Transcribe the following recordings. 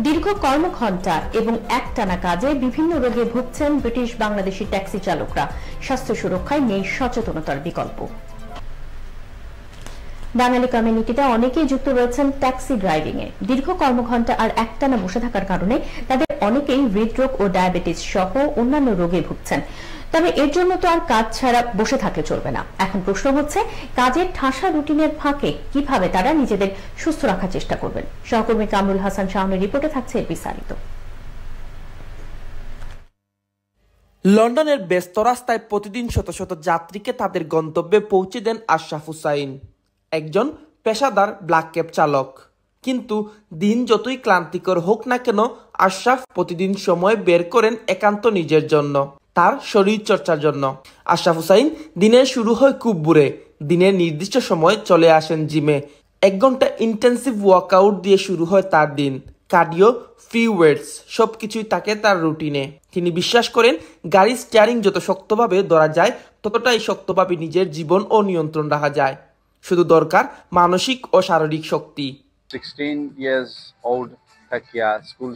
দীর্ঘ কর্মঘণ্টা এবং একটানা কাজে বিভিন্ন রোগে ভুগছেন ব্রিটিশ বাংলাদেশি ট্যাক্সি চালকরা। স্বাস্থ্য সুরক্ষায় নেই সচেতনতার বিকল্প। বাঙালি কমিউনিটিতে অনেকেই যুক্ত রয়েছেন ট্যাক্সি ড্রাইভিং এ। দীর্ঘ কর্মঘণ্টা আর একটানা বসে থাকার কারণে তাদের অনেকেই হৃদরোগ ও ডায়াবেটিস সহ অন্যান্য রোগে ভুগছেন। তবে এর জন্য তো আর কাজ ছাড়া বসে থাকলে চলবে না। এখন প্রশ্ন হচ্ছে, কাজের ঠাসা রুটিনের ফাঁকে কিভাবে তারা নিজেদের সুস্থ রাখার চেষ্টা করবেন। সহকর্মী কামরুল হাসান শাওনের রিপোর্টে থাকছে এর বিস্তারিত। লন্ডনের ব্যস্ত রাস্তায় প্রতিদিন শত শত যাত্রীকে তাদের গন্তব্যে পৌঁছে দেন আশরাফ হুসাইন, একজন পেশাদার ব্ল্যাক ক্যাব চালক। কিন্তু দিন যতই ক্লান্তিকর হোক না কেন, আশরাফ প্রতিদিন সময় বের করেন একান্ত নিজের জন্য, তার শরীর চর্চার জন্য। আশরাফ হুসাইন দিনের শুরু হয় খুব ভোরে। দিনের নির্দিষ্ট সময় চলে আসেন জিমে। 1 ঘন্টা ইন্টেন্সিভ ওয়ার্কআউট দিয়ে শুরু হয় তার দিন। কার্ডিও, ফ্রি ওয়েটস সবকিছুই থাকে তার রুটিনে। তিনি বিশ্বাস করেন, গাড়ির স্টিয়ারিং যত শক্তভাবে ধরা যায় ততটাই শক্তভাবে নিজের জীবন ও নিয়ন্ত্রণ রাখা যায়। শুধু দরকার মানসিক ও শারীরিক শক্তি। 16 years old থাকিয়া স্কুল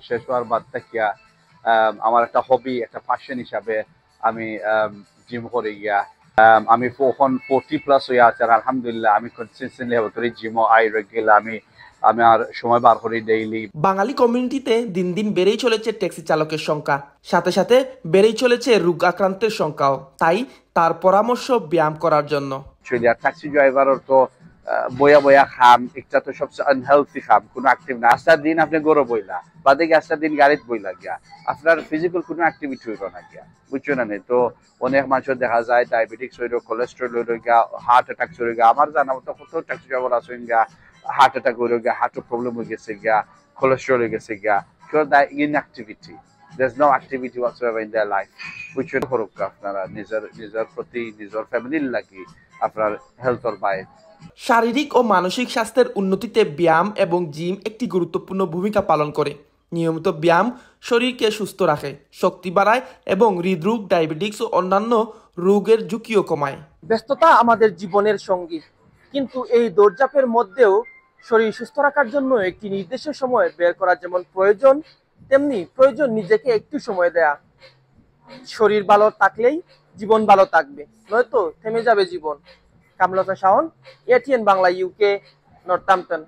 শেষ হওয়ার বাদ থাকিয়া আমার একটা হবি, একটা প্যাশন হিসাবে আমি জিম করে গিয়া আমি 40+ হয়ে আছে। আর আলহামদুলিল্লাহ আমি কনসিস্টেন্টলি করি জিমও আই রেগুলার। আমি আর সময় বার করি ডেইলি। বাঙালি কমিউনিটিতে দিন দিন বেড়েই চলেছে ট্যাক্সি চালকের সংখ্যা, সাথে সাথে বেড়েই চলেছে রোগ আক্রান্তের সংখ্যাও। তাই তার পরামর্শ ব্যায়াম করার জন্য। ট্যাক্সি ড্রাইভারের তো বয়া বয়া খাম, একটা তো সবচেয়ে আনহেলথি খাম, কোনো অ্যাক্টিভ না। আস্তার দিন আপনি গরো বইলা বাদে গিয়ে আস্তার দিন গাড়িত বইলা গিয়া আপনার ফিজিক্যাল কোনো অ্যাক্টিভিটি হইল না গিয়া, বুঝছো না? নেই তো অনেক মানুষের দেখা যায় ডায়াবেটিক্স হইল, কোলেস্ট্রল হইল গিয়া, হার্ট অ্যাটাক হইল গিয়া। আমার জানা মতো কত ট্যাক্সি ড্রাইভার আছেন গিয়া হার্ট অ্যাটাক হইল গিয়া, হার্টের প্রবলেম হয়ে গেছে গিয়া, কোলেস্ট্রল হয়ে গেছে গিয়া। Because that inactivity, there's no activity whatsoever in their life. which করুক আপনারা নিজের প্রতি, নিজের ফ্যামিলির লাগি, আপনার হেলথর বাই। শারীরিক ও মানসিক স্বাস্থ্যের উন্নতিতে ব্যায়াম এবং জিম একটি গুরুত্বপূর্ণ ভূমিকা পালন করে। নিয়মিত ব্যায়াম শরীরকে সুস্থ রাখে, শক্তি বাড়ায় এবং হৃদরোগ, ডায়াবেটিস ও অন্যান্য রোগের ঝুঁকিও কমায়। ব্যস্ততা আমাদের জীবনের সঙ্গী, কিন্তু এই দৌড়ঝাঁপের মধ্যেও শরীর সুস্থ রাখার জন্য একটি নির্দিষ্ট সময় বের করা যেমন প্রয়োজন, তেমনি প্রয়োজন নিজেকে একটু সময় দেয়া। শরীর ভালো থাকলেই জীবন ভালো থাকবে, নয়তো থেমে যাবে জীবন। Kamrul Hasan Shaon, ATN Bangla, UK, Northampton.